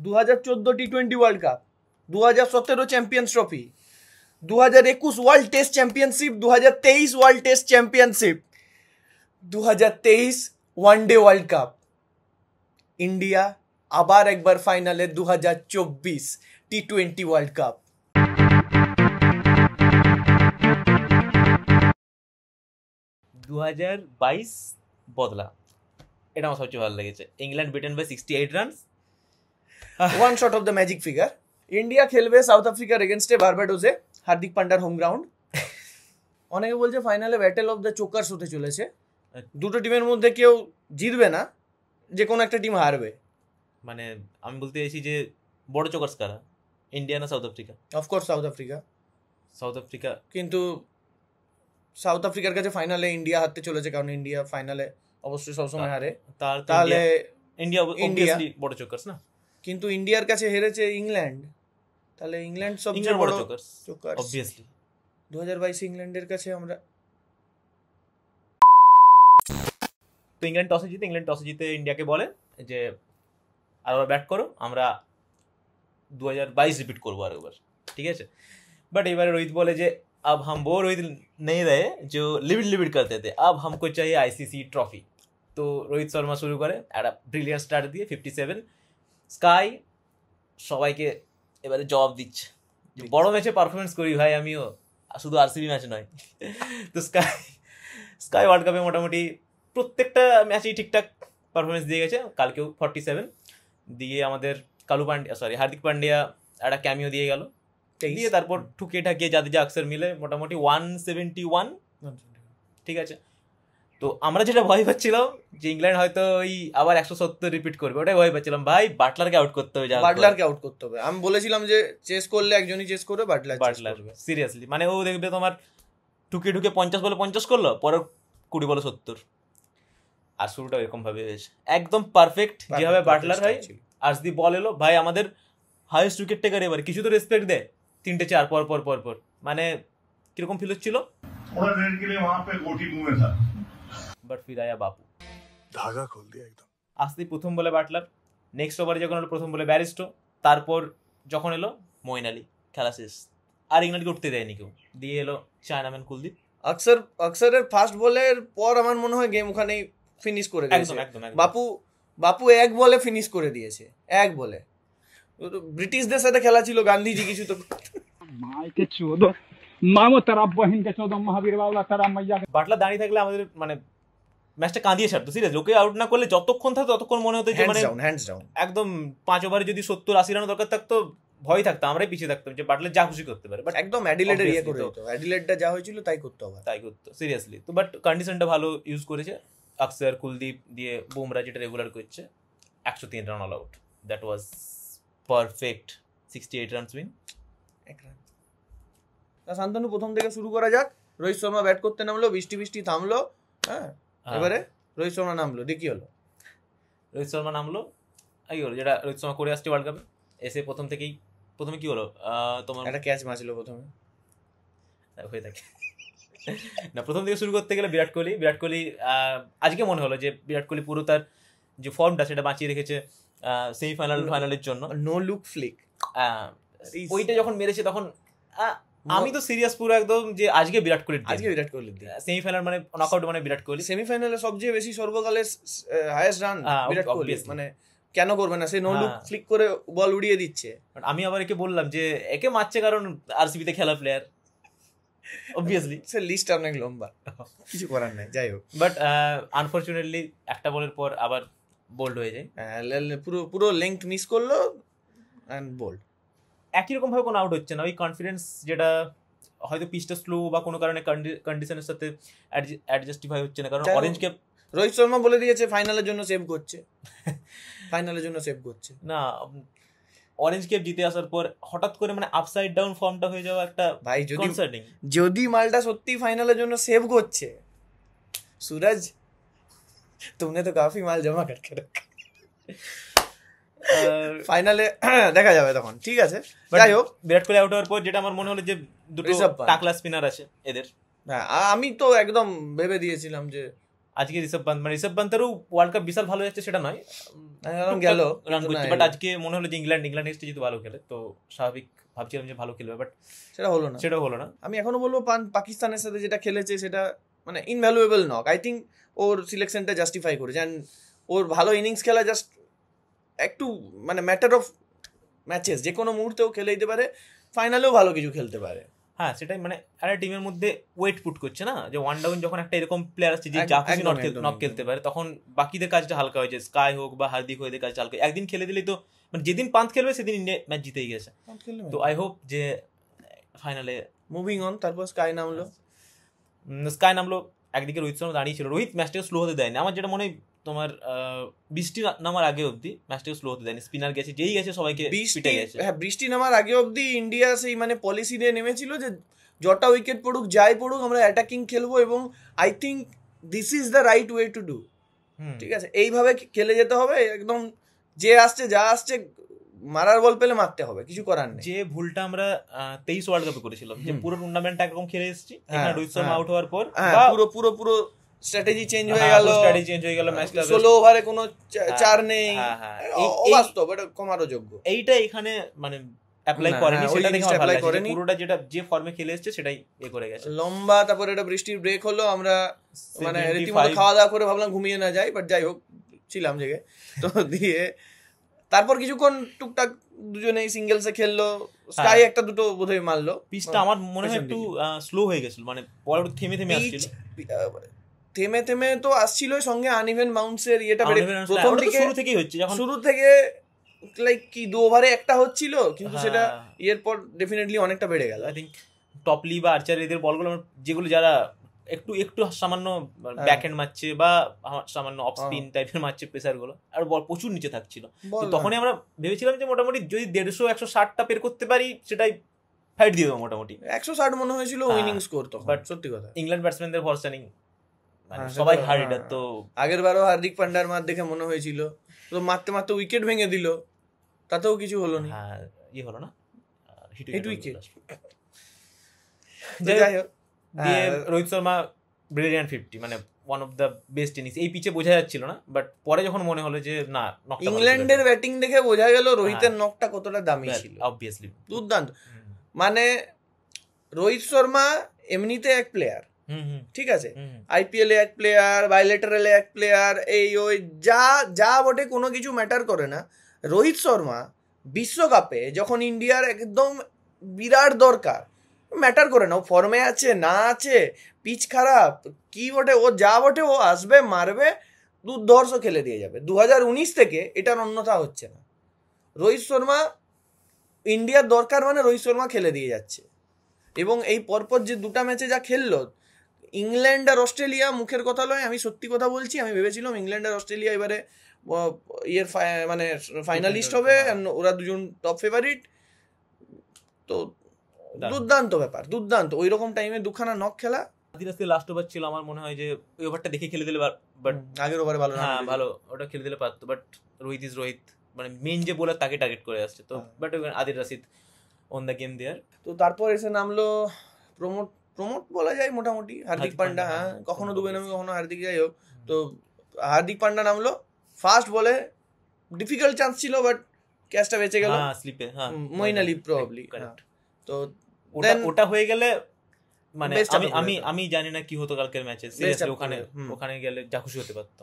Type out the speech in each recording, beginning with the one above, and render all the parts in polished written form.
2014 T20 world cup, 2017 champions trophy, 2021 world test championship, 2023 world test championship, 2023 one day world cup, India আবার একবার ফাইনালে 2024 T20 world cup. বদলা, এটা আমার সবচেয়ে ভালো লেগেছে। England beaten by 68 runs, one shot of the magic figure. India খেলবে সাউথ আফ্রিকার এগেনস্টে বারবাডোসে, হার্দিক পান্ডার হোম গ্রাউন্ড। অনেকে বলছে ফাইনালে ব্যাটেল অফ দ্য চোকার্স হতে চলেছে, দুটো টিমের মধ্যে কেউ জিতবে না, যে কোনো একটা টিম হারবে। মানে আমি বলতে চাইছি যে বড় চোকার্স কারা, ইন্ডিয়া না south Africa? Of course south Africa. South Africa, কিন্তু সাউথ আফ্রিকার কাছে ফাইনালে ইন্ডিয়া হারতে চলেছে, কারণ ইন্ডিয়া ফাইনালে অবশ্যই সবসময় হারে। তাহলে ইন্ডিয়া অবভিয়াসলি বড় চোকার্স না? কিন্তু ইন্ডিয়ার কাছে হেরেছে ইংল্যান্ড, তাহলে ইংল্যান্ড সবচেয়ে বড় চোকার্স অবভিয়াসলি। 2022 ইংল্যান্ডের কাছে আমরা তো ইংল্যান্ড টসে জিতে ইন্ডিয়াকে বলে যে আরেকবার ব্যাট করো, আমরা 2022 রিপিট করবো আরেকবার, ঠিক আছে। বাট এবারে রোহিত বলে যে अब हम वो रोहित नहीं रहे जो लिमिट करते थे, अब हमको चाहिए आईसीसी ट्रॉफी। तो रोहित शर्मा শুরু করে একটা ব্রিলিয়ান্ট স্টার্ট দিয়ে 57। স্কাই সবাইকে এবারে জবাব দিচ্ছে, বড় ম্যাচে পারফরমেন্স করি ভাই আমিও, শুধু আরসিবি ম্যাচ নয়। তো স্কাই ওয়ার্ল্ড কাপে মোটামুটি প্রত্যেকটা ম্যাচেই ঠিকঠাক পারফরমেন্স দিয়ে গেছে। কালকেও 47 দিয়ে আমাদের হার্দিক পান্ডিয়া একটা ক্যামিও দিয়ে গেল, দিয়ে তারপর ঠুকিয়ে ঠাকিয়ে জাদেজা আকসার মিলে মোটামুটি 171, ঠিক আছে। তো আমরা যেটা ভয় পাচ্ছিলাম যে ইংল্যান্ড হয়তো ওই আবার 170 রিপিট করবে, ওটাই ভয় পাচ্ছিলাম। ভাই বাটলারকে আউট করতে হবে, আমি বলেছিলাম যে চেস করলে একজনই চেস করবে, বাটলার সিরিয়াসলি। মানে ও দেখবে তোমার ঠুকে 50 বলে 50 করলো, পরে 20 বলে 70। আর শুরুটা এরকম ভাবে হয়েছে, একদম পারফেক্ট যেভাবে বাটলার হয়। আর্শদীপ বল এলো, ভাই আমাদের হাইয়েস্ট উইকেট টেকার, এবার কিছু তো রেসপেক্ট দেয়। 3-4 পর মানে কিরকম ফিল হচ্ছিল। বাট ফির আয়া বাপু, ধাগা খোল দিয়া একদম। আসতে প্রথম বলে বাটলার, নেক্সট ওভারে যখন এলো প্রথম বলে ব্যারিস্টো, তারপর যখন এলো মঈন আলী, খেলা শেষ। আর ইংল্যান্ডকে উঠতে দেয়নি কেউ, দিয়ে এলো চায়নাম্যান কুলদীপ। আকসারের ফার্স্ট বলের পর আমার মনে হয় গেম ওখানেই ফিনিশ করে দিয়েছে। একদম বাপু এক বলে ফিনিশ করে দিয়েছে, এক বলে। ব্রিটিশদের সাথে খেলা ছিল, গান্ধীজি কিছু তো বাটলার দাঁড়িয়ে থাকলে আমাদের মানে ম্যাচটা কাঁদিয়ে ছাড়তো সিরিয়াস। লোকে আউট না করলে যতক্ষণ থাকতো ততক্ষণ মনে হতো যে মানে একদম 5 ওভারে যদি 70-80 রান দরকার থাকতো, ভয় থাকতো, আমরাই পিছিয়ে থাকতাম যে বাটলার যা খুশি করতে পারে। বাট একদম অ্যাডিলেডের ইয়ে করে দিত, অ্যাডিলেডটা যা হয়েছিল তাই করতে সিরিয়াসলি। তো বাট কন্ডিশনটা ভালো ইউজ করেছে আকসার, কুলদীপ দিয়ে বুমরা যেটা রেগুলার করছে। 103 run all out, that was perfect. 68 runs win. Shantanu প্রথম থেকে শুরু করা যাক। রোহিত শর্মা ব্যাট করতে নামলো, বৃষ্টি থামলো। হ্যাঁ, এবারে রোহিত শর্মা নামলো, দেখি হলো রোহিত শর্মা নামলো যেটা রোহিত শর্মা করে আসছে ওয়ার্ল্ড কাপে এসে। প্রথমে কি হলো, তোমার একটা ক্যাচ মারছিল প্রথমে, হয়ে থাকে না। প্রথম থেকে শুরু করতে গেলে বিরাট কোহলি আজকে মনে হলো যে বিরাট কোহলি পুরো তার যে ফর্মটা সেটা বাঁচিয়ে রেখেছে ফাইনালের জন্য। নো লুক ফ্লিক ওইটা যখন মেরেছে তখন আমি তো সিরিয়াস পুরো একদম যে আজকে বিরাট কোহলি সেমিফাইনাল মানে নকআউট মানে বিরাট কোহলি সেমিফাইনালে সবচেয়ে বেশি সর্বকালের হাইয়েস্ট রান বিরাট কোহলি। মানে কেন করবে না, সে নো লুক ফ্লিক করে বল উড়িয়ে দিচ্ছে। আমি আবার একে বললাম যে একে মারছে কারণ আরসিবিতে খেলা প্লেয়ার, অবভিয়াসলি সে লিস্ট অনেক লম্বা, কিছু করার নাই। যাই হোক, বাট আনফরচুনেটলি একটা বলের পর আবার বোল্ড হয়ে যায়। পুরো লেংথ মিস করলো এন্ড বোল্ড। একই রকম ভাবে কোনো আউট হচ্ছে না। ওই কনফিডেন্স যেটা হয়তো পিচটা স্লো বা কোনো কারণে কন্ডিশনের সাথে অ্যাডজাস্টিফাই হচ্ছে না। কারণ অরেঞ্জ ক্যাপ রোহিত শর্মা বলে দিয়েছে ফাইনালের জন্য সেভ করছে না। অরেঞ্জ ক্যাপ জিতে আসার পর হঠাৎ করে মানে আপসাইড ডাউন ফর্মটা হয়ে যাওয়া একটা ভাই, যদি মালটা সত্যি ফাইনালের জন্য সেভ করছে, सूरज तुमने तो काफी माल जमा करके रखा। ফাইনালে দেখা যাবে তখন, ঠিক আছে। যাই হোক, বিরাট কোহলি আউট হওয়ার পর যেটা আমার মনে হলো যে দুটো টাকলা স্পিনার আছে এদের। হ্যাঁ, আমি তো একদম ভেবে দিয়েছিলাম যে আজকে ঋষভ পান্তেরও ওয়ার্ল্ড কাপ বিশাল ভালো যাচ্ছে সেটা নয়, গেল রান করছে, বাট আজকে মনে হলো যে ইংল্যান্ড টেস্টে যেহেতু ভালো খেলে তো স্বাভাবিক ভাবছিলাম যে ভালো খেলবে, বাট সেটা হলো না। আমি এখনো বলবো পাকিস্তানের সাথে যেটা খেলেছে সেটা মানে ইনভ্যালুয়েবল নক। আই থিঙ্ক ওর সিলেকশনটা জাস্টিফাই করেছে, অ্যান্ড ওর ভালো ইনিংস খেলা জাস্ট একটু মানে ম্যাটার অফ ম্যাচেস, যে কোনো মুহূর্তেও খেলে দিতে পারে, ফাইনালেও ভালো কিছু খেলতে পারে। হ্যাঁ সেটাই, মানে একটা টিমের মধ্যে ওয়েট পুট করছে না, যে ওয়ান ডাউন যখন একটা এরকম প্লেয়ার আসছে যে যা খুশি নক খেলতে পারে, তখন বাকিদের কাজটা হালকা হয়েছে, স্কাই হোক বা হার্দিক হোক, এদের কাজটা হালকা। একদিন খেলে দিলেই তো মানে যেদিন পান্ত খেলবে সেদিন ইন্ডিয়া ম্যাচ জিতেই গেছে। তো আই হোপ যে ফাইনালে মুভিং অন। তারপর স্কাই নামলো, একদিকে রোহিত শর্মা দাঁড়িয়ে ছিল, রোহিত ম্যাচটাকে স্লো হতে দেয়নি আমার যেটা মনে হয়, তোমার বৃষ্টি নামার আগে অব্দি ম্যাচটাকে স্লো হতে দেয়নি, স্পিনার গেছে যেই গেছে সবাইকে পিটে গেছে। হ্যাঁ, বৃষ্টি নামার আগে অব্দি ইন্ডিয়া সেই মানে পলিসি দিয়ে নেমেছিল যে যটা উইকেট পড়ুক যাই পড়ুক আমরা অ্যাটাকিং খেলবো, এবং I think this is the right way to do. ঠিক আছে, এইভাবে খেলে যেতে হবে, একদম যে আসছে যা আসছে মারার বল পেলে মারতে হবে, কিছু করার নেই। যে ভুলটা আমরা 23 ওয়ার্ল্ড কাপে করেছিলাম, যে পুরো টুর্নামেন্ট একরকম খেলে এসেছি, এখানে রোহিত শর্মা আউট হওয়ার পর পুরো স্ট্র্যাটেজি চেঞ্জ হয়ে গেল, ম্যাচটা 16 ওভারে কোনো চার নেই, অবাস্তব, এটা কমারও যোগ্য। এইটা এখানে মানে অ্যাপ্লাই করেনি, সেটা দেখে আমার ভালো লাগছে, পুরোটা যেটা যে ফর্মে খেলে এসেছে সেটাই করে গেছে লম্বা। তারপর এটা বৃষ্টির ব্রেক হলো, আমরা মানে রীতিমতো খাওয়া দাওয়া করে ভাবলাম ঘুমিয়ে না যাই, বাট যাই হোক ছিলাম জেগে। তো দিয়ে তারপর কিছুক্ষণ টুকটাক দুজনেই সিঙ্গেলসে খেললো, স্কাই একটা দুটো বোধহয় মারলো। পিচটা আমার মনে হয় একটু স্লো হয়ে গেছিল, মানে বল থেমে আসছিল, থেমে তো আসছিল, সঙ্গে আনইভেন বাউন্সের ইয়েটা প্রথম দিকে শুরু থেকে লাইক কি 2 ওভারে একটা হচ্ছিল, কিন্তু সেটা এর পর ডেফিনেটলি অনেকটা বেড়ে গেল। আই থিঙ্ক টপলি বা আর্চার এদের বলগুলো যেগুলো যারা একটু সামান্য ব্যাকহ্যান্ড মারছে বা সামান্য অফ স্পিন টাইপের মারছে পেসার গুলো, আর বল প্রচুর নিচে থাকছিল, তখনই আমরা ভেবেছিলাম যে মোটামুটি যদি 150-160টা পের করতে পারি সেটাই ফাইট দিয়ে দেবো মোটামুটি। 160 মনে হয়েছিল উইনিং স্কোর, তো বাট সত্যি কথা ইংল্যান্ড ব্যাটসম্যানদের ভরসা নেই, সবাই হার্ড। তো আগের বারও হার্দিক পান্ডার মার দেখে মনে হয়েছিল, তো মারতে উইকেট ভেঙে দিল, তাতেও কিছু হলো না, হলো না, হিট উইকেট। যাই হোক, দিয়ে রোহিত শর্মা ব্রিলিয়ান্ট 50, মানে one of the best innings. এই পিচে বোঝা যাচ্ছিল না, বাট পরে যখন মনে হলো যে না, ইংল্যান্ডের ব্যাটিং দেখে বোঝা গেল রোহিতের নকটা কতটা দামি ছিল, অবভিয়াসলি দুর্দান্ত। মানে রোহিত শর্মা এমনিতে এক প্লেয়ার, ঠিক আছে, আইপিএল এ এক প্লেয়ার, বাইলেটারালে এক প্লেয়ার, এই ওই যা বটে কোনো কিছু ম্যাটার করে না। রোহিত শর্মা বিশ্বকাপে যখন ইন্ডিয়ার একদম বিরাট দরকার, ম্যাটার করে না ও ফর্মে আছে না আছে, পিচ খারাপ কি বটে, ও যা বটে ও আসবে, মারবে, দুর্ধর্ষ খেলে দিয়ে যাবে। 2019 থেকে এটার অন্যথা হচ্ছে না। রোহিত শর্মা ইন্ডিয়ার দরকার মানে রোহিত শর্মা খেলে দিয়ে যাচ্ছে, এবং এই পরপর যে দুটা ম্যাচে যা খেললো, ইংল্যান্ড আর অস্ট্রেলিয়া, মুখের কথা নয়, আমি সত্যি কথা বলছি, আমি ভেবেছিলাম ইংল্যান্ড আর অস্ট্রেলিয়া এবারে মানে ফাইনালিস্ট হবে, ওরা দুজন টপ ফেভারিট। তো দুর্দান্ত ব্যাপার, দুর্দান্ত। ওই রকম টাইমে দুখানা নক খেলা। লাস্ট ওভার ছিল, আমার মনে হয় যে ওই ওভারটা দেখে খেলে দিলে, বাট আগের ওভারে ভালো ওটা খেলে দিলে পারতো, বাট রোহিত মানে মেইন যে বোলার তাকে টার্গেট করে আসছে, তো but Adil Rashid on the game there. তো তারপর এসে নামলো প্রমোট বলা যায় মোটামুটি, হার্দিক পান্ডা। হ্যাঁ, কখনো দুবে নামে কখনো হার্দিক, যাই হোক। তো হার্দিক পান্ডা নামলো ফার্স্ট বলে, ডিফিকাল্ট চান্স ছিল, বাট ক্যাচটা বেঁচে গেল স্লিপে, মঈন আলী প্রবাবলি। তো ওটা হয়ে গেলে মানে আমি জানি না কি হতো কালকের ম্যাচে, সিরিয়াসলি ওখানে গেলে যা খুশি হতে পারতো।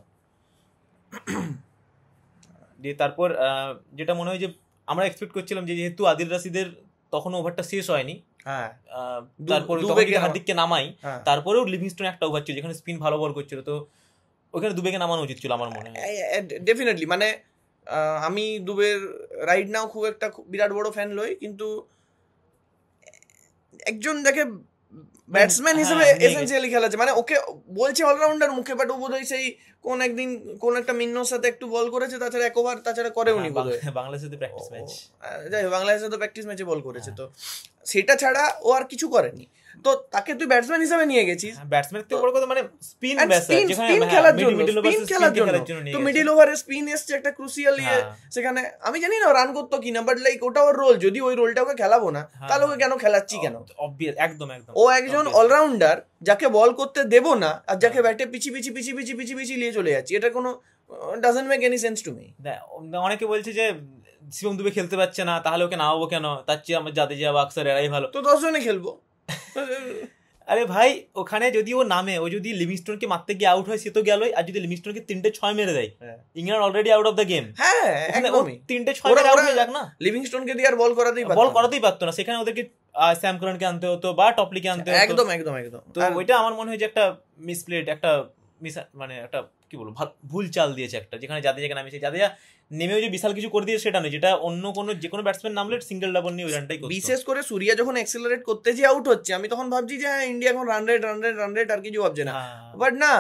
দিয়ে তারপর যেটা মনে হয় যে আমরা এক্সপেক্ট করছিলাম যে যেহেতু আদিল রাশিদের তখন ওভারটা শেষ হয়নি, তারপরে হার্দিককে নামাই, তারপরেও লিভিংস্টোন একটা ওভার ছিল যেখানে স্পিন ভালো বল করছিল, তো ওখানে দুবেকে নামানো উচিত ছিল আমার মনে হয়। ডেফিনেটলি, মানে আমি দুবের রাইট নাও খুব একটা বিরাট বড় ফ্যান লই, কিন্তু একজন যাকে ব্যাটসম্যান হিসেবে এসেনশিয়ালি খেলাচ্ছে, মানে ওকে বলছে অলরাউন্ডার মুখে, বাট ও বোধহয় সেই কোন একদিন কোন একটা মিন্নোর সাথে একটু বল করেছে, তাছাড়া এক ওভার তাছাড়া করেও নি বোধহয়। বাংলাদেশের সাথে প্র্যাকটিস ম্যাচ, যাই হোক, বাংলাদেশের সাথে প্র্যাকটিস ম্যাচে বল করেছে। তো সেটা ছাড়া ও আর কিছু করেনি। তো তাকে তুই ব্যাটসম্যান হিসেবে নিয়ে গেছিস, ব্যাটসম্যান থেকে বড় কথা মানে স্পিন স্পিন খেলার জন্য, তো মিডল ওভারে স্পিন এসছে একটা ক্রুশিয়াল ইয়ে, সেখানে আমি জানি না রান করতো কিনা, বাট লাইক ওটা ওর রোল, যদি ওই রোলটা ওকে খেলাবো না তাহলে ওকে কেন খেলাচ্ছি কেন? একদম একদম, ও একজন অলরাউন্ডার, যাকে বল করতে দেবো না আর যাকে ব্যাটে পিছি পিছি পিছি পিছি পিছি পিছি নিয়ে চলে যাচ্ছি, এটা কোনো doesn't make any sense to me. অনেকে বলছে যে শিবম দুবে খেলতে পারছে না, তাহলে ওকে নামাবো কেন, তার চেয়ে আমার জাদেজা বা আকসার এরাই ভালো, তো 10 জনে খেলবো। আরে ভাই ওখানে যদি ও নামে, ও যদি লিভিংস্টোনকে মারতে গিয়ে আউট হয় সে তো গেলই, আর যদি লিভিংস্টোনকে 3-6 মেরে দেয়, England already out of the game. হ্যাঁ একদমই, 3-6 মেরে আউট হয়ে যাক না, লিভিংস্টোনকে দিয়ে আর বল করাতেই পারতো না, সেখানে ওদেরকে স্যাম কারানকে আনতে হতো বা টপলিকে আনতে হতো। একদম একদম একদম। তো ওইটা আমার মনে হয় যে একটা মিসপ্লেড, একটা মানে একটা কি বলবো ভুল চাল দিয়েছে একটা, যেখানে জাদেজাকে নামিয়েছে, জাদেজা নেমেও যে বিশাল কিছু করে দিয়েছে সেটা নয়, যেটা অন্য কোনো যে কোনো ব্যাটসম্যান নামলে সিঙ্গেল ডাবল নিয়ে ওই রানটাই করতো। বিশেষ করে সুরিয়া যখন এক্সেলারেট করতে যে আউট হচ্ছে, আমি তখন ভাবছি যে হ্যাঁ ইন্ডিয়া এখন রান রেট আর কিছু ভাবছে না, বাট না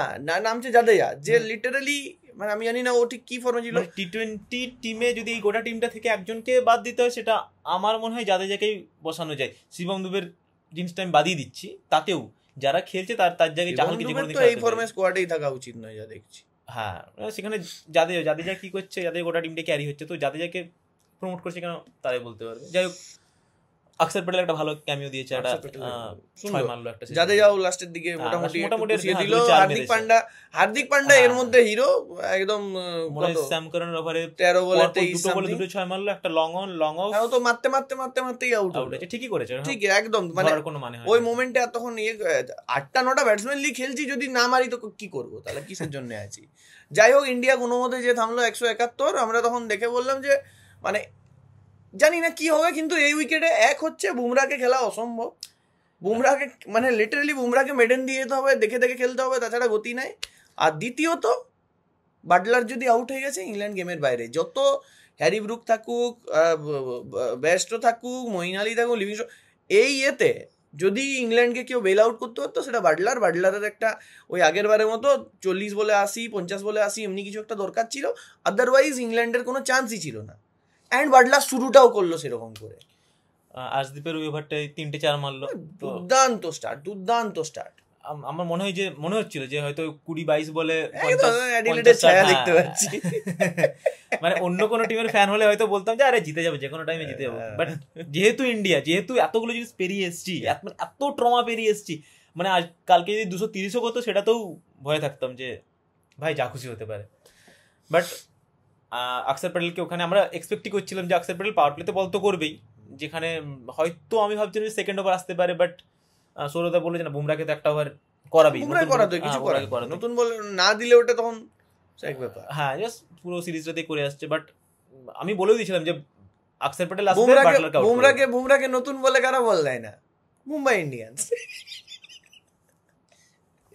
নামছে জাদেজা, যে লিটারালি মানে আমি জানি না ও ঠিক কি ফর্মে ছিল। টি20 টিমে যদি এই গোটা টিমটা থেকে একজনকে বাদ দিতে হয়, সেটা আমার মনে হয় জাদেজাকেই বসানো যায়। শিবম দুবের জিনিসটা আমি বাদিয়ে দিচ্ছি, তাতেও যারা খেলছে তার জায়গায় চাহলকে যে কোনো দিন এই ফর্মে স্কোয়াডেই থাকা উচিত নয় যা দেখছি। হ্যাঁ সেখানে জাদেজা কি করছে, যাদের গোটা টিমটা ক্যারি হচ্ছে, তো জাদেজাকে প্রমোট করছে কেন তারাই বলতে পারবে। যাই হোক, অক্ষর প্যাটেল একটা ভালো ক্যামিও দিয়েছে, একটা 6 মারলো একটা, জাদেজাও লাস্টের দিকে মোটামুটি পুষিয়ে দিল। হার্দিক পান্ডা এর মধ্যে হিরো একদম, স্যাম কারানের ওভারে 13 বলে 23 বলে 2 6 মারলো, একটা লং অফ, হ্যাঁ তো মারতেই আউট হয়েছে। ঠিকই করেছে, ঠিক একদম, মানে কোনো মানে ওই মোমেন্টে আর তখন 8টা-9টা ব্যাটসম্যান নিয়ে খেলছি, যদি না মারি তো কি করবো, তাহলে কিসের জন্য আছি। যাই হোক, ইন্ডিয়া কোনো মতে যে থামলো 171, আমরা তখন দেখে বললাম যে মানে জানি না কি হবে, কিন্তু এই উইকেটে এক হচ্ছে বুমরাকে খেলা অসম্ভব, বুমরাকে মানে লিটারালি বুমরাকে মেডেন দিয়ে যেতে হবে, দেখে দেখে খেলতে হবে, তাছাড়া গতি নাই। আর দ্বিতীয়ত বাটলার যদি আউট হয়ে গেছে, ইংল্যান্ড গেমের বাইরে। যত হ্যারি ব্রুক থাকুক, বেস্টো থাকুক, মঈন আলী থাকুক, লিভিংস্টোন, এই ইয়েতে যদি ইংল্যান্ডকে কেউ বেল আউট করতে হতো সেটা বাটলারের একটা ওই আগের বারের মতো 40 বলে 80, 50 বলে 80 এমনি কিছু একটা দরকার ছিল, আদারওয়াইজ ইংল্যান্ডের কোনো চান্সই ছিল না। অ্যান্ড বাটলার শুরুটাও করলো সেরকম করে, আশদীপের ওই ওভারটায় 3-4 মারলো, দুর্দান্ত স্টার্ট। আমার মনে হচ্ছিল যে হয়তো 20-22 বলে ছায়া দেখতে পাচ্ছি। মানে অন্য কোনো টিমের ফ্যান হলে হয়তো বলতাম যে আরে জিতে যাবে, যে কোনো টাইমে জিতে যাবো, বাট যেহেতু ইন্ডিয়া, যেহেতু এতগুলো জিনিস পেরিয়ে এসছি, এত ট্রমা পেরিয়ে এসছি, মানে আজ কালকে যদি 230ও করতো সেটাতেও ভয়ে থাকতাম যে ভাই যা খুশি হতে পারে। বাট অক্ষর প্যাটেলকে ওখানে আমরা এক্সপেক্টই করছিলাম যে অক্ষর প্যাটেল পাওয়ার প্লেতে বল তো করবেই, যেখানে হয়তো আমি ভাবছিলাম যে সেকেন্ড ওভার আসতে পারে, বাট সৌরদা বললো যে না, বুমরাকে তো একটা ওভার করাবি, নতুন বল না দিলে ওটা তখন এক ব্যাপার। হ্যাঁ জাস্ট পুরো সিরিজটাতেই করে আসছে, বাট আমি বলেও দিয়েছিলাম যে অক্ষর প্যাটেল আসবে, বুমরাকে নতুন বলে কারা বল দেয় না, মুম্বাই ইন্ডিয়ান্স।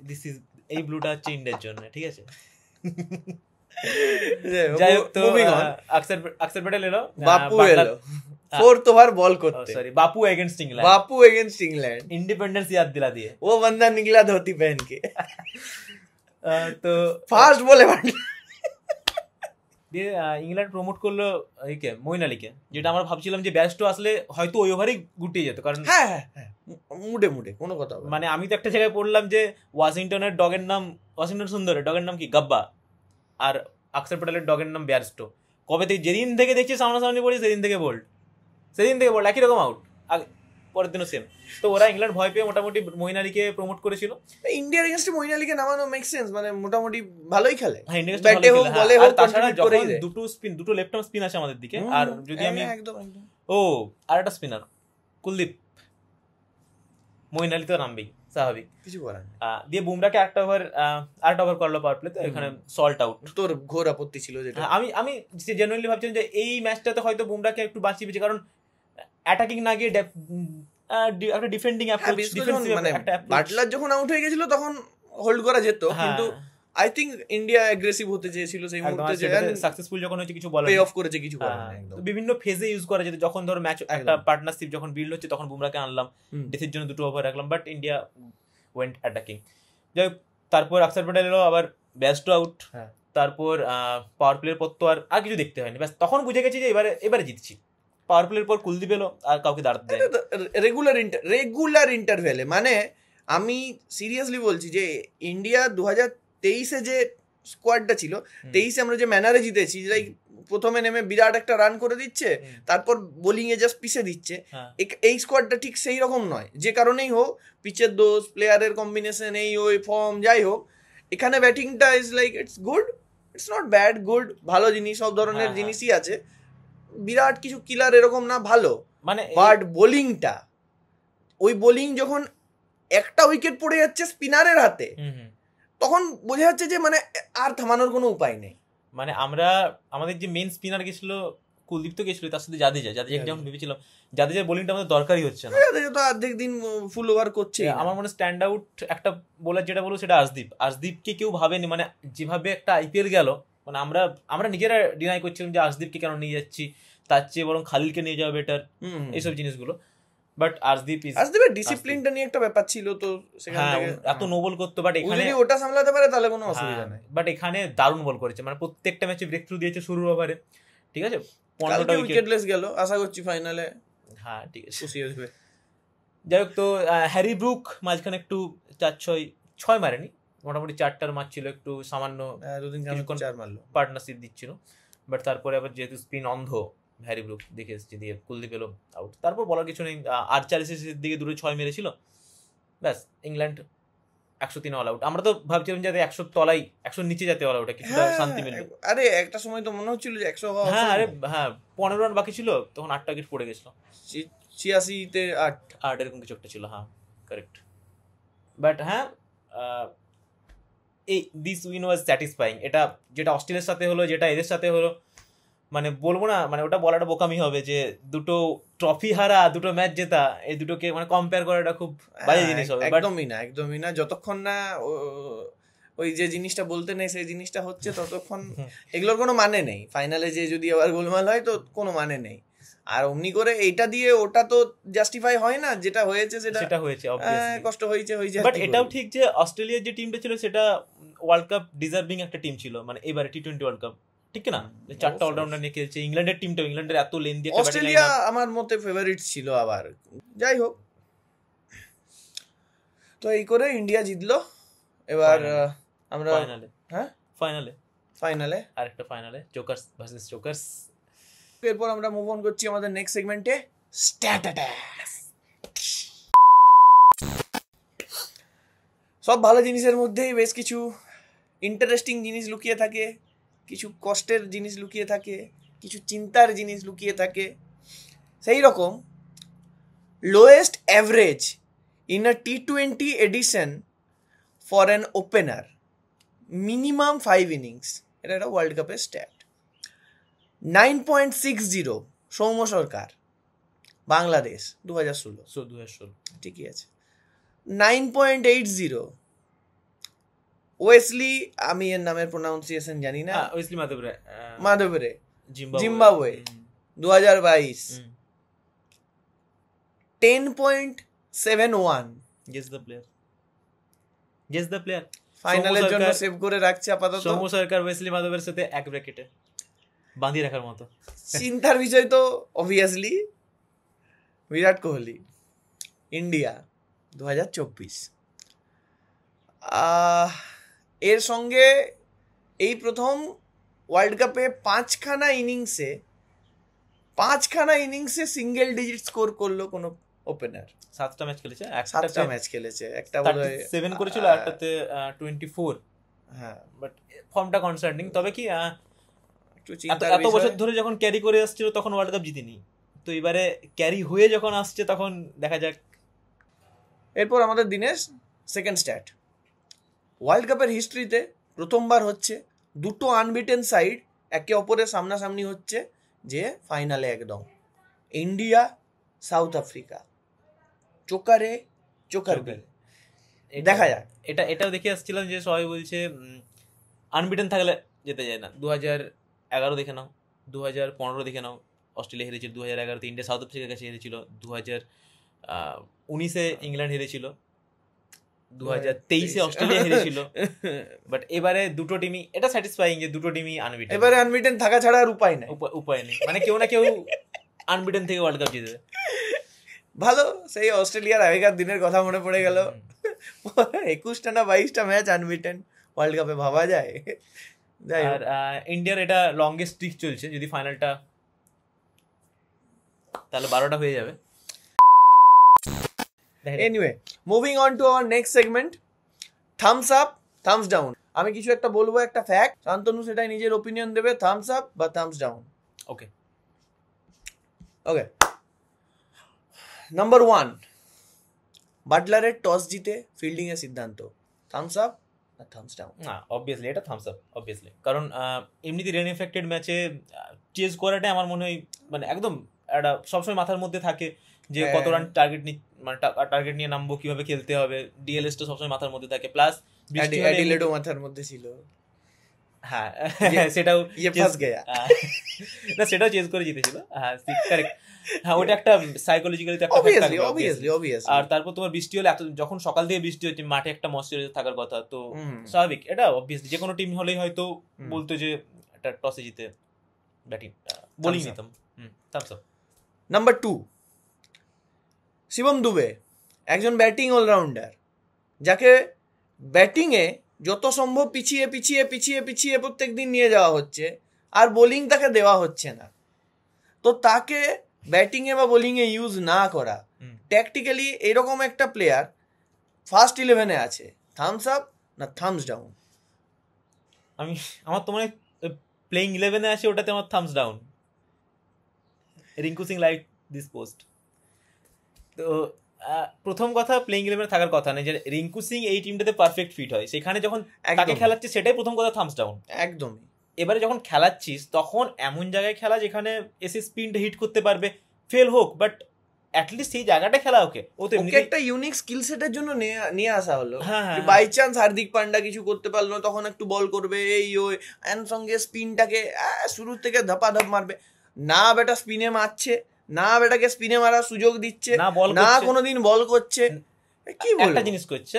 দিস ইজ এই ব্লুটা হচ্ছে ইন্ডিয়ার জন্য, ঠিক আছে। যাই হোক, তো অক্ষর প্যাটেল এলো, বাপু এলো फोर्थ ओवर बॉल करते, सॉरी बापू अगेंस्ट इंग्लैंड इंडिपेंडेंस याद दिला दिए, वो बंदा निकला धोती पहन के, তো ফাস্ট বলে দিয়ে ইংল্যান্ড প্রমোট করলো এইকে মঈন আলীকে, যেটা আমরা ভাবছিলাম যে ব্যাস্টো আসলে হয়তো ওই ওভারেই গুটিয়ে যেত, কারণ হ্যাঁ মুডে কোনো কথা, মানে আমি তো একটা জায়গায় পড়লাম যে ওয়াশিংটন সুন্দরের ডগের নাম কি গাব্বা, আর অক্ষর প্যাটেলের ডগের নাম ব্যাস্টো। কবে থেকে যেদিন থেকে দেখছি সামনাসামনি পড়ি সেদিন থেকে বোল্ড একই রকম আউট, পরের দিনও সেম। তো ওরা ইংল্যান্ড ভয় পেয়ে মোটামুটি মঈন আলীকে প্রমোট করেছিল। ইন্ডিয়ার এগেইনস্টে মঈন আলীকে নামানো মেক সেন্স, মানে মোটামুটি ভালোই খেলে, হ্যাঁ ব্যাটে হোক বলে হোক, তাছাড়া যখন দুটো লেফট আর্ম স্পিন আছে আমাদের দিকে, আর যদি আমি আর একটা স্পিনার কুলদীপ, মঈন আলী তো নামবেই স্বাভাবিক, কিছু করার দিয়ে বুমরাকে আরেকটা ওভার করলো পাওয়ার প্লে, তো এখানে সল্ট আউট। তোর ঘোর আপত্তি ছিল যেটা, আমি জেনুইনলি ভাবছিলাম যে এই ম্যাচটাতে হয়তো বুমরাকে একটু বাঁচিয়ে পেয়েছে, কারণ অ্যাটাকিং না গিয়ে একটা ডিফেন্ডিং অ্যাপ্রোচ, মানে বাটলার যখন আউট হয়ে গেছিল তখন হোল্ড করা যেত, কিন্তু আই থিংক ইন্ডিয়া অ্যাগ্রেসিভ হতে চেয়েছিল সেই মুহূর্তে, যে সাকসেসফুল যখন হচ্ছে কিছু বলা পে অফ করেছে, কিছু করার নেই, একদম বিভিন্ন ফেজে ইউজ করা যেত। যখন ধর ম্যাচ একটা পার্টনারশিপ যখন বিল্ড হচ্ছে তখন বুমরাকে আনলাম, ডেথের জন্য 2 ওভার রাখলাম, বাট ইন্ডিয়া ওয়েন্ট অ্যাটাকিং। যাই হোক, তারপর অক্ষর প্যাটেল এলো, আবার ব্যাস্টো আউট, তারপর পাওয়ার প্লের পর তো আর কিছু দেখতে হয়নি, ব্যাস তখন বুঝে গেছি যে এবারে জিতছি, পাওয়ার প্লের পর কুলদীপ এলো আর কাউকে দাঁড়াতে দেয় রেগুলার ইন্টারভেলে। মানে আমি সিরিয়াসলি বলছি যে ইন্ডিয়া 2023-এ যে স্কোয়াডটা ছিল, 23-এ আমরা যে ম্যানারে জিতেছি, লাইক প্রথমে নেমে বিরাট একটা রান করে দিচ্ছে, তারপর বোলিং এ জাস্ট পিছে দিচ্ছে, এই স্কোয়াডটা ঠিক সেই রকম নয়। যে কারণেই হোক, পিচের দোষ, প্লেয়ারের কম্বিনেশন, এই ওই ফর্ম যাই হোক, এখানে ব্যাটিংটা is like it's good, it's not bad, good, ভালো জিনিস, সব ধরনের জিনিসই আছে, বিরাট কিছু কিলার এরকম না, ভালো। মানে বাট বোলিংটা, ওই বোলিং যখন একটা উইকেট পড়ে যাচ্ছে স্পিনারের হাতে, তখন বোঝা যাচ্ছে যে মানে আর থামানোর কোনো উপায় নেই। মানে আমাদের যে মেন স্পিনার গেছিল, কুলদীপ তো গেছিল, তার সাথে জাদেজাকে যেমন ভেবেছিলাম, জাদেজার বোলিংটা আমাদের দরকারই হচ্ছে না। জাদেজা তো অর্ধেক দিন ফুল ওভার করছে। আমার মনে স্ট্যান্ড আউট একটা বোলার যেটা বলবো সেটা আর্শদীপকে কেউ ভাবেনি। মানে যেভাবে একটা আইপিএল গেল, মানে আমরা নিজেরা ডিনাই করছিলাম যে আর্শদীপকে কেন নিয়ে যাচ্ছি, তার চেয়ে বরং খালিলকে নিয়ে যাওয়া বেটার, এইসব জিনিসগুলো। বাট আর্শদীপের ডিসিপ্লিনটা নিয়ে একটা ব্যাপার ছিল, তো সেখান থেকে এত নো বল করতো, বাট এখানে ওটা সামলাতে পারে তাহলে কোনো অসুবিধা নেই। বাট এখানে দারুণ বল করেছে, মানে প্রত্যেকটা ম্যাচে ব্রেক থ্রু দিয়েছে শুরুর ওভারে, ঠিক আছে, 15টা উইকেটলেস গেল, আশা করছি ফাইনালে হ্যাঁ ঠিক আছে খুশি হবে। যাই হোক, তো হ্যারি ব্রুক মাঝখানে একটু 4-6 মারেনি, মোটামুটি 4টার মারছিল, একটু সামান্য পার্টনারশিপ দিচ্ছিল, বাট তারপরে আবার যেহেতু স্পিন অন্ধ হ্যারি ব্রুক দেখে এসেছে, দিয়ে কুলদীপ এলো আউট, তারপর বলার কিছু নেই। আর্চার শেষের দিকে 2-6 মেরেছিল, ব্যাস ইংল্যান্ড 103 অল আউট। আমরা তো ভাবছিলাম যে 100 তলাই, 100 নিচে যেতে অল আউট, কিছুটা শান্তি মিলবে। আরে একটা সময় তো মনে হচ্ছিল যে 100 হওয়া, হ্যাঁ আরে হ্যাঁ 15 রান বাকি ছিল, তখন 8টা উইকেট পড়ে গেছিল, 86-তে 8 এরকম কিছু একটা ছিল, হ্যাঁ কারেক্ট। বাট হ্যাঁ, এই দিস উইন ওয়াজ স্যাটিসফাইং। এটা যেটা অস্ট্রেলিয়ার সাথে হলো, যেটা এদের সাথে হলো, মানে বলবো না, মানে ওটা বলাটা বোকামি হবে যে দুটো ট্রফি হারা, দুটো ম্যাচ জেতা, এই দুটোকে মানে কম্পেয়ার করাটা খুব বাজে জিনিস হবে। একদমই না, যতক্ষণ না ওই যে জিনিসটা বলতে নেই সেই জিনিসটা হচ্ছে, ততক্ষণ এগুলোর কোনো মানে নেই। ফাইনালে যে যদি আবার গোলমাল হয় তো কোনো মানে নেই। আর অমনি করে এইটা দিয়ে ওটা তো জাস্টিফাই হয় না, যেটা হয়েছে সেটা হয়েছে, কষ্ট হয়েছে। বাট এটাও ঠিক যে অস্ট্রেলিয়ার যে টিমটা ছিল সেটা ওয়ার্ল্ড কাপ ডিজার্ভিং একটা টিম ছিল, মানে এবারে টি20 ওয়ার্ল্ড কাপ, ঠিক না? 4টা অলরাউন্ডার নিয়ে খেলছে। ইংল্যান্ডের টিমটা, ইংল্যান্ডের এত লেন্দি একটা অস্ট্রেলিয়া আমার মতে ফেভারিট ছিল। আবার যাই হোক, তো এই করে ইন্ডিয়া জিতলো। এবার আমরা ফাইনালে আরেকটা ফাইনালে জোকার্স ভার্সেস জোকার্স। এরপর আমরা মুভ অন করছি আমাদের নেক্সট সেগমেন্টে, স্ট্যাট অ্যাটাক। সব ভালো জিনিসের মধ্যেই বেশ কিছু ইন্টারেস্টিং জিনিস লুকিয়ে থাকে, কিছু কষ্টের জিনিস লুকিয়ে থাকে, কিছু চিন্তার জিনিস লুকিয়ে থাকে। সেই রকম lowest average in a T20 edition for an opener, minimum 5 innings, এটা একটা ওয়ার্ল্ড কাপের স্ট্যাট। 9.60 সৌম্য সরকার, বাংলাদেশ 2016, ঠিকই আছে। 9.80 ওয়েসলি, আমি এর নামের প্রোনাউন্সিয়েশন জানি না, Wesley Madhevere, Zimbabwe 2022, 10.71। Guess the player ফাইনালের জন্য সেভ করে রাখছে আপাতত। সৌম্য সরকার ওয়েসলি মাধবের সাথে এক ব্র্যাকেটে বাঁধিয়ে রাখার মতো। চিন্তার বিষয় তো অবভিয়াসলি বিরাট কোহলি, ইন্ডিয়া 2024। এর সঙ্গে এই প্রথম ওয়ার্ল্ড কাপে 5খানা ইনিংসে সিঙ্গেল ডিজিট স্কোর করলো কোনো ওপেনার। 7টা ম্যাচ খেলেছে, একটা বোধহয় 7 করেছিল, একটাতে 24। হ্যাঁ, বাট ফর্মটা কনসার্নিং। তবে কি এত বছর ধরে যখন ক্যারি করে আসছিল তখন ওয়ার্ল্ড কাপ জিতেনি, তো এবারে ক্যারি হয়ে যখন আসছে তখন দেখা যাক। এরপর আমাদের দিনের সেকেন্ড স্ট্যাট, ওয়ার্ল্ড কাপের হিস্ট্রিতে প্রথমবার হচ্ছে দুটো আনবিটেন সাইড একে অপরের সামনাসামনি হচ্ছে, যে ফাইনালে একদম। ইন্ডিয়া সাউথ আফ্রিকা, চোকার দেখা যাক। এটাও দেখে আসছিলাম যে সবাই বলছে আনবিটেন থাকলে যেতে যায় না। 2011 দেখে নাও, 2015 দেখে নাও, অস্ট্রেলিয়া হেরেছিল। 2011-তে ইন্ডিয়া সাউথ আফ্রিকার কাছে হেরেছিল। 2019-এ ইংল্যান্ড হেরেছিল। 2023-এ অস্ট্রেলিয়া হেরেছিল। বাট এবারে দুটো টিমই, এটা স্যাটিসফাইং যে দুটো টিমই আনবিটেন। এবারে আনবিটেন থাকা ছাড়া আর উপায় নেই। মানে কেউ না কেউ আনবিটেন থেকে ওয়ার্ল্ড কাপ জিতবে। ভালো, সেই অস্ট্রেলিয়ার আগেকার দিনের কথা মনে পড়ে গেল। 21টা না 22টা ম্যাচ আনবিটেন ওয়ার্ল্ড কাপে, ভাবা যায়? আর ইন্ডিয়ার এটা লংগেস্ট স্ট্রিক চলছে, যদি ফাইনালটা তাহলে 12টা হয়ে যাবে। Anyway, moving on to our next segment, thumbs up thumbs down. আমি কিছু একটা বলবো, একটা ফ্যাক্ট, শান্তনু সেটাই নিজের ওপিনিয়ন দেবে, থামস আপ বা থামস ডাউন। ওকে ওকে, নাম্বার 1, বাটলারের টস জিতে ফিল্ডিং এর সিদ্ধান্ত, থামস আপ না থামস ডাউন? না, অবভিয়াসলি এটা থামস আপ, অবভিয়াসলি। কারণ এমনিতে রেন এফেক্টেড ম্যাচে চেজ করাটাই আমার মনে হয় মানে একদম একটা সবসময় মাথার মধ্যে থাকে যে কত রান টার্গেট মানে টার্গেট নিয়ে নামবো, কিভাবে খেলতে হবে, ডিএলএসটা সবসময় মাথার মধ্যে থাকে। প্লাস অ্যাডিলেডও মাথার মধ্যে ছিল। হ্যাঁ, সেটাও ফাঁস গয়া না, সেটাও চেজ করে জিতেছিল। হ্যাঁ, কারেক্ট। হ্যাঁ, ওটা একটা সাইকোলজিক্যালি একটা অবভিয়াসলি। আর তারপর তোমার বৃষ্টি হলে, যখন সকাল থেকে বৃষ্টি হচ্ছে, মাঠে একটা ময়েশ্চারাইজার থাকার কথা, তো স্বাভাবিক এটা অবভিয়াসলি যে কোনো টিম হলেই হয়তো বলতো যে একটা টসে জিতে ব্যাটিং বোলিং নিতাম। Thumbs up. Number 2, Shivam Dube, একজন ব্যাটিং অলরাউন্ডার, যাকে ব্যাটিংয়ে যত সম্ভব পিছিয়ে পিছিয়ে পিছিয়ে পিছিয়ে প্রত্যেক দিন নিয়ে যাওয়া হচ্ছে, আর বোলিং তাকে দেওয়া হচ্ছে না। তো তাকে ব্যাটিংয়ে বা বোলিংয়ে ইউজ না করা, ট্যাকটিক্যালি এরকম একটা প্লেয়ার ফার্স্ট 11-এ আছে, থামস আপ না থামস ডাউন? আমার তো মনে হয় প্লেইং 11-এ আছে, ওটাতে আমার Thums down. Rinku Singh like this post. তো প্রথম কথা, প্লেইং 11-এ থাকার কথা নেই, যে রিঙ্কু সিং এই টিমটাতে পারফেক্ট ফিট হয়, সেখানে যখন তাকে খেলাচ্ছে সেটাই প্রথম কথা থামস ডাউন। একদমই। এবারে যখন খেলাচ্ছিস তখন এমন জায়গায় খেলা যেখানে এসে স্পিনটা হিট করতে পারবে, ফেল হোক, বাট অ্যাটলিস্ট সেই জায়গাটা খেলা। ওকে একটা ইউনিক স্কিল সেটের জন্য নিয়ে আসা হলো। বাই চান্স হার্দিক পান্ডা কিছু করতে পারলো, তখন একটু বল করবে, এই ওই এর সঙ্গে স্পিনটাকে শুরু থেকে ধাপাধাপ মারবে না। বেটা স্পিনে মারছে না, বেটাকে স্পিনে মারার সুযোগ দিচ্ছে না, কোনোদিন বল করছে। কি বল, একটা জিনিস করছে,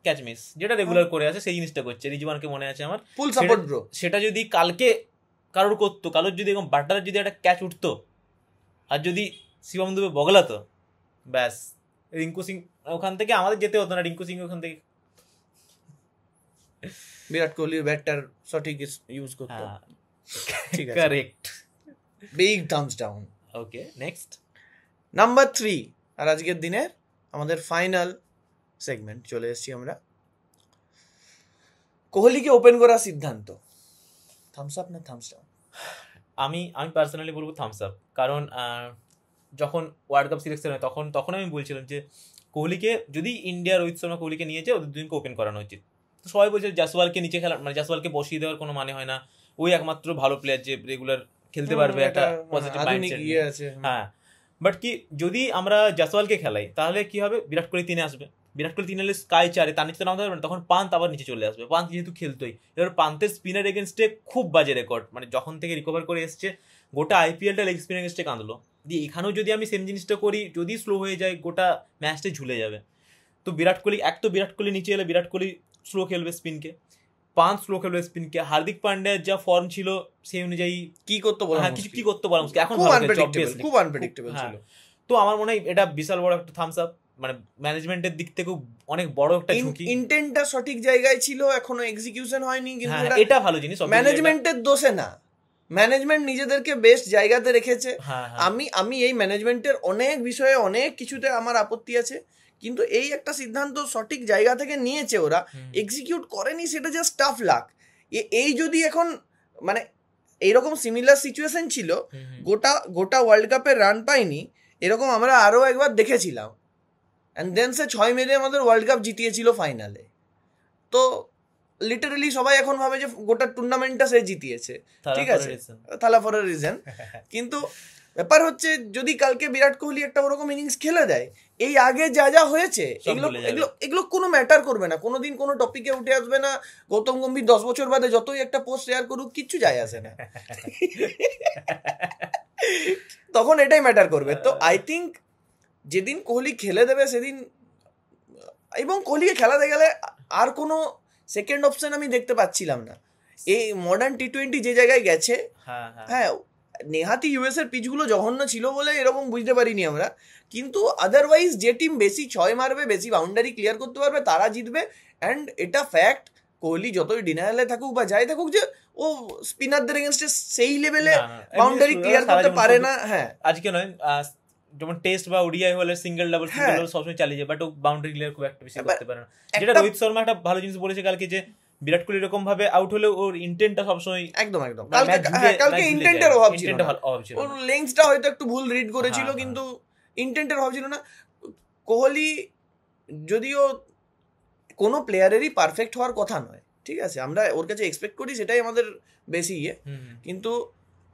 ক্যাচ মিস, যেটা রেগুলার করে আছে সেই জিনিসটা করছে। রিজওয়ানকে মনে আছে আমার, ফুল সাপোর্ট ব্রো। সেটা যদি কালকে কারোর করতো, কারোর যদি এরকম বাটারের যদি একটা ক্যাচ উঠতো আর যদি শিবম দুবে বগলাতো, ব্যাস রিঙ্কু সিং ওখান থেকে আমাদের যেতে হতো না, রিঙ্কু সিং ওখান থেকে বিরাট কোহলির ব্যাটটার সঠিক ইউজ করতো। ঠিক আছে, correct. Big thumbs down. Okay, next number 3, আর আজকের দিনের আমাদের ফাইনাল সেগমেন্ট চলে এসেছি আমরা। কোহলিকে ওপেন করার সিদ্ধান্ত, থামস আপ না থামস ডাউন? আমি পার্সোনালি বলবো থামস আপ। কারণ যখন ওয়ার্ল্ড কাপ সিলেকশন হয় তখন আমি বলছিলাম যে কোহলিকে, যদি ইন্ডিয়া রোহিত শর্মা কোহলিকে নিয়েছে, ওদের দুজনকে ওপেন করানো উচিত। তো সবাই বলছে জাসওয়ালকে নিচে খেলা, মানে জাসওয়ালকে বসিয়ে দেওয়ার কোনো মানে হয় না, ওই একমাত্র ভালো প্লেয়ার যে রেগুলার খেলতে পারবে, একটা পজিটিভ মাইন্ডসেট। হ্যাঁ, বাট কি যদি আমরা জাসওয়ালকে খেলাই তাহলে কি হবে, বিরাট কোহলি 3-এ আসবে, বিরাট কোহলি 3 এলে স্কাই 4-এ, তার নিচে নামতে পারবে না, তখন পান্ত আবার নিচে চলে আসবে। পান্ত যেহেতু খেলতোই, এবার পান্তের স্পিনার এগেনস্টে খুব বাজে রেকর্ড, মানে যখন থেকে রিকভার করে এসছে গোটা আইপিএলটা লেগ স্পিনার এগেনস্টে কাঁদলো। দিয়ে এখানেও যদি আমি সেম জিনিসটা করি, যদি স্লো হয়ে যায়, গোটা ম্যাচটাই ঝুলে যাবে। তো বিরাট কোহলি নিচে এলে বিরাট কোহলি স্লো খেলবে স্পিনকে, পাঁচ স্লো খেলবে স্পিনকে। হার্দিক পান্ডিয়ার যা ফর্ম ছিল সেই অনুযায়ী কি করতে বলা মুশকিল, এখন খুব আনপ্রেডিক্টেবল ছিল। তো আমার মনে হয় এটা বিশাল বড় একটা থামস আপ, মানে ম্যানেজমেন্টের দিক থেকেও অনেক বড় একটা ঝুঁকি। ইন্টেন্টটা সঠিক জায়গায় ছিল, এখনো এক্সিকিউশন হয়নি, কিন্তু এটা ভালো জিনিস, ম্যানেজমেন্টের দোষে না, ম্যানেজমেন্ট নিজেদেরকে বেস্ট জায়গাতে রেখেছে। আমি এই ম্যানেজমেন্টের অনেক বিষয়ে অনেক কিছুতে আমার আপত্তি আছে, কিন্তু এই একটা সিদ্ধান্ত সঠিক জায়গা থেকে নিয়েছে, ওরা এক্সিকিউট করেনি, সেটা জাস্ট টাফ লাক। এই যদি এখন মানে এইরকম সিমিলার সিচুয়েশন ছিল, গোটা ওয়ার্ল্ড কাপে রান পাইনি, এরকম আমরা আরো একবার দেখেছিলাম, অ্যান্ড দেন সে 6 মেরে আমাদের ওয়ার্ল্ড কাপ জিতিয়েছিল ফাইনালে। তো লিটারালি সবাই এখন ভাবে যে গোটা টুর্নামেন্টটা সে জিতিয়েছে, ঠিক আছে, থালা ফর এ রিজন। কিন্তু ব্যাপার হচ্ছে, যদি কালকে বিরাট কোহলি একটা ওরকম ইনিংস খেলে দেয়, এই আগে যা হয়েছে এগুলো কোনো ম্যাটার করবে না, কোনোদিন কোনো টপিকে উঠে আসবে না। গৌতম গম্ভীর 10 বছর বাদে যতই একটা পোস্ট শেয়ার করুক, কিচ্ছু যায় আসে না, তখন এটাই ম্যাটার করবে। তো আই থিঙ্ক যেদিন কোহলি খেলে দেবে সেদিন, এবং কোহলিকে খেলাতে গেলে আর কোনো সেকেন্ড অপশন আমি দেখতে পাচ্ছিলাম না। এই মডার্ন টি-20 যে জায়গায় গেছে, হ্যাঁ নেহাতি ইউএস এর পিচগুলো জঘন্য ছিল বলে এরকম বুঝতে পারিনি আমরা, কিন্তু আদারওয়াইজ যে টিম বেশি ছয় মারবে, বেশি বাউন্ডারি ক্লিয়ার করতে পারবে, তারা জিতবে। অ্যান্ড এটা ফ্যাক্ট, কোহলি যতই ডিনায়ালে থাকুক বা যাই থাকুক, যে ও স্পিনারদের এগেনস্টে সেই লেভেলে বাউন্ডারি ক্লিয়ার করতে পারে না। হ্যাঁ, আজকে নয়, যেমন টেস্ট বা ওডিআই হলে সিঙ্গেল ডাবল সবসময় চালিয়ে যায়, বাট ও বাউন্ডারি ক্লিয়ার খুব একটা বেশি করতে পারে না। যেটা রোহিত শর্মা একটা ভালো জিনিস বলেছে কালকে, যে বিরাট কোহলি এরকম ভাবে আউট হলে ওর ইন্টেন্টটা সবসময় একদম কালকে ইন্টেন্টের অভাব ছিল, ওর লেন্সটা হয়তো একটু ভুল রিড করেছিল, কিন্তু ইন্টেন্টের অভাব ছিল না। কোহলি যদিও কোনো প্লেয়ারেরই পারফেক্ট হওয়ার কথা নয়, ঠিক আছে, আমরা ওর কাছে এক্সপেক্ট করি, সেটাই আমাদের বেশি কিন্তু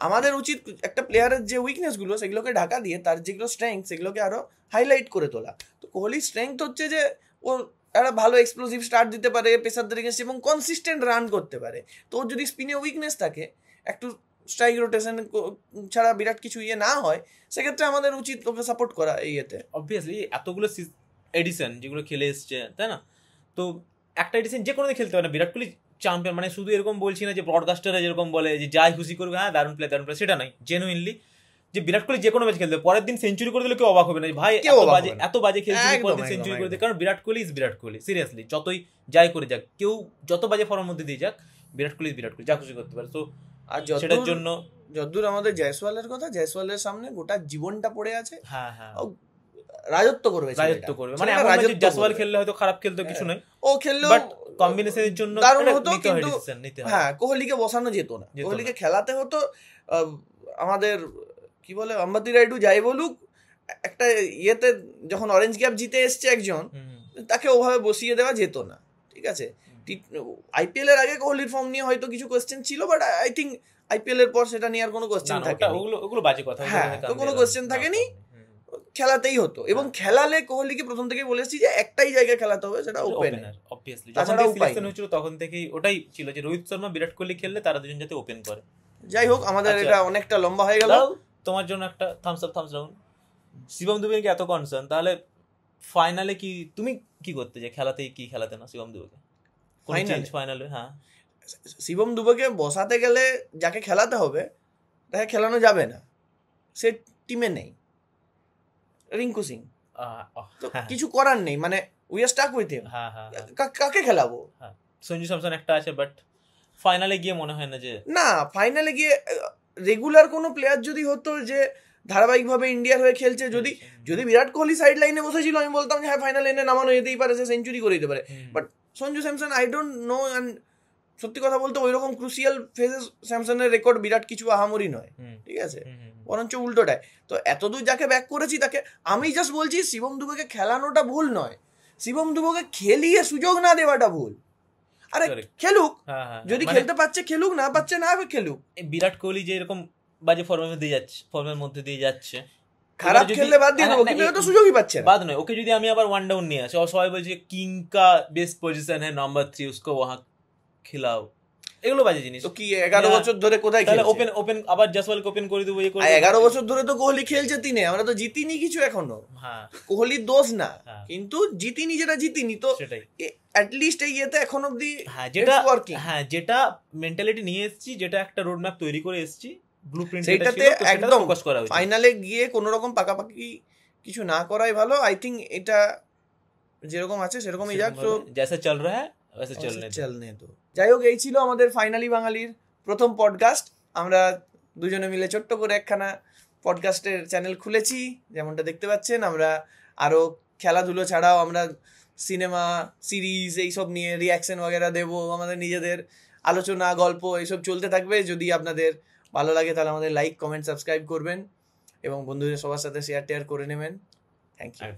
আমাদের উচিত একটা প্লেয়ারের যে উইকনেসগুলো সেগুলোকে ঢাকা দিয়ে তার যেগুলো স্ট্রেংথ সেগুলোকে আরো হাইলাইট করে তোলা। তো কোহলির স্ট্রেংথ হচ্ছে যে ও একটা ভালো এক্সপ্লোসিভ স্টার্ট দিতে পারে পেসারদের এগেন্স্ট এবং কনসিস্টেন্ট রান করতে পারে। তো ওর যদি স্পিনে উইকনেস থাকে, একটু স্ট্রাইক রোটেশন ছাড়া বিরাট কিছু না হয়, সেক্ষেত্রে আমাদের উচিত ওকে সাপোর্ট করা। এই এতে অবভিয়াসলি এতগুলো এডিশন যেগুলো খেলে এসছে, তাই না, তো একটা এডিশন যে কোনো খেলতে পারে না। বিরাট কোহলি চ্যাম্পিয়ন, মানে শুধু এরকম বলছি না যে ব্রডকাস্টাররা যেরকম বলে যে যাই খুশি করবে, হ্যাঁ দারুণ প্লে, সেটা নয়। জেনুইনলি যে বিরাট কোহলি যে কোনো ম্যাচ খেলতে, পরের দিন সেঞ্চুরি করে দিলে কেউ অবাক হবে না, ভাই এত বাজে খেলছে, পরের দিন সেঞ্চুরি করে দিতে। কারণ বিরাট কোহলি ইজ বিরাট কোহলি, সিরিয়াসলি যতই যাই করে যাক, কেউ যত বাজে ফর্মের মধ্যে দিয়ে যাক, বিরাট কোহলি যা খুশি করতে পারে। তো আর সেটার জন্য যতদূর আমাদের জয়সওয়ালের কথা, জয়সওয়ালের সামনে গোটা জীবনটা পড়ে আছে। হ্যাঁ হ্যাঁ, রাজত্ব করবে, মানে জয়সওয়াল খেললে হয়তো খারাপ খেলতো কিছু নয়, ও খেললেও কম্বিনেশনের জন্য দারুণ হতো, কিন্তু হ্যাঁ কোহলিকে বসানো যেত না, কোহলিকে খেলাতে হতো। আমাদের কি বলে আম্বাতি রাইডু যাই বলুক, একটা ইয়েতে যখন অরেঞ্জ ক্যাপ জিতে এসছে একজন, তাকে ওভাবে বসিয়ে দেওয়া যেত না, ঠিক আছে। আইপিএল এর আগে কোহলির ফর্ম নিয়ে হয়তো কিছু কোয়েশ্চেন ছিল, বাট আই থিঙ্ক আইপিএল এর পর সেটা নিয়ে আর কোনো কোয়েশ্চেন থাকে, ওগুলো বাজে কথা, হ্যাঁ তো কোনো কোয়েশ্চেন থাকেনি, খেলাতেই হতো। এবং খেলালে কোহলিকে প্রথম থেকেই বলেছি যে একটাই জায়গায় খেলাতে হবে, সেটা ওপেনার। অবভিয়াসলি যখন সিলেকশন হয়েছিল তখন থেকেই ওটাই ছিল যে রোহিত শর্মা বিরাট কোহলি খেললে তারা দুজন যাতে ওপেন করে। যাই হোক, আমাদের এটা অনেকটা লম্বা হয়ে গেল। তোমার জন্য একটা thumbs up, thumbs down. Shivam Dube কি এত কনসার্ন, তাহলে ফাইনালে কি তুমি কি করতে যে খেলাতেই কি খেলাতে না শিবম দুবেকে ফাইনালে? হ্যাঁ, শিবম দুবেকে বসাতে গেলে যাকে খেলাতে হবে তাকে খেলানো যাবে না, সে টিমে নেই, রিঙ্কু সিং। তো কিছু করার নেই, মানে we are stuck with him. কাকে খেলাবো? সঞ্জু স্যামসন একটা আছে, বাট ফাইনালে গিয়ে মনে হয় না যে, না ফাইনালে গিয়ে রেগুলার কোনো প্লেয়ার যদি হতো যে ধারাবাহিকভাবে ইন্ডিয়ার হয়ে খেলছে, যদি বিরাট কোহলি সাইড লাইনে বসেছিল, আমি বলতাম যে হ্যাঁ ফাইনালে এনে নামানো যেতেই পারে, সে সেঞ্চুরি করে দিতে পারে। But Sanju Samson I don't know, and সত্যি কথা বলতে ওইরকম ক্রুশিয়াল ফেজে স্যামসনের রেকর্ড বিরাট কিছু আহামরি নয়, ঠিক আছে, বরঞ্চ উল্টোটায়। তো এতদূর যাকে ব্যাক করেছি তাকে আমি জাস্ট বলছি, শিবম দুবেকে খেলানোটা ভুল নয়, শিবম দুবেকে খেলিয়ে সুযোগ না দেওয়াটা ভুল। আরে খেলুক, যদি খেলতে পারছে খেলুক, না পারছে না খেলুক। বিরাট কোহলি যে এরকম বাজে ফর্মের মধ্যে দিয়ে যাচ্ছে, খারাপ খেললে বাদ দিয়ে দেবো, কিন্তু তো সুযোগই পাচ্ছে না। বাদ নয়, ওকে যদি আমি আবার ওয়ান ডাউন নিয়ে আসি, সবাই বলছে কিং কা বেস্ট পজিশন হ্যাঁ নাম্বার 3, उसको वहां খিলাও, এগুলো বাজে জিনিস। তো কি 11 বছর ধরে কোথায় খেলছে? ওপেন আবার জয়সওয়ালকে ওপেন করে দেবো, 11 বছর ধরে তো কোহলি খেলছে তিনে, আমরা তো জিতিনি কিছু এখনো। হ্যাঁ, কোহলির দোষ না, কিন্তু জিতিনি, যেটা জিতিনি, তো অ্যাট লিস্ট এই ইয়েতে এখন অবধি যেটা মেন্টালিটি নিয়ে এসেছি, যেটা একটা রোড ম্যাপ তৈরি করে এসেছি, ব্লুপ্রিন্ট, সেটাতে একদম ফোকাস করা উচিত। ফাইনালে গিয়ে কোনো রকম পাকাপাকি কিছু না করাই ভালো। আই থিঙ্ক এটা যেরকম আছে সেরকমই যাক, তো जैसा चल रहा है वैसे চলনে তো। যাই হোক, এই ছিল আমাদের ফাইনালি বাঙালির প্রথম পডকাস্ট। আমরা দুজনে মিলে ছোট্ট করে একখানা পডকাস্টের চ্যানেল খুলেছি, যেমনটা দেখতে পাচ্ছেন। আমরা আরো খেলাধুলো ছাড়াও আমরা সিনেমা, সিরিজ এইসব নিয়ে রিয়াকশন वगैरह দেবো, আমাদের নিজেদের আলোচনা, গল্প এইসব চলতে থাকবে। যদি আপনাদের ভালো লাগে তাহলে আমাদের লাইক, কমেন্ট, সাবস্ক্রাইব করবেন এবং বন্ধুদের সবার সাথে শেয়ার টেয়ার করে নেবেন। Thank you.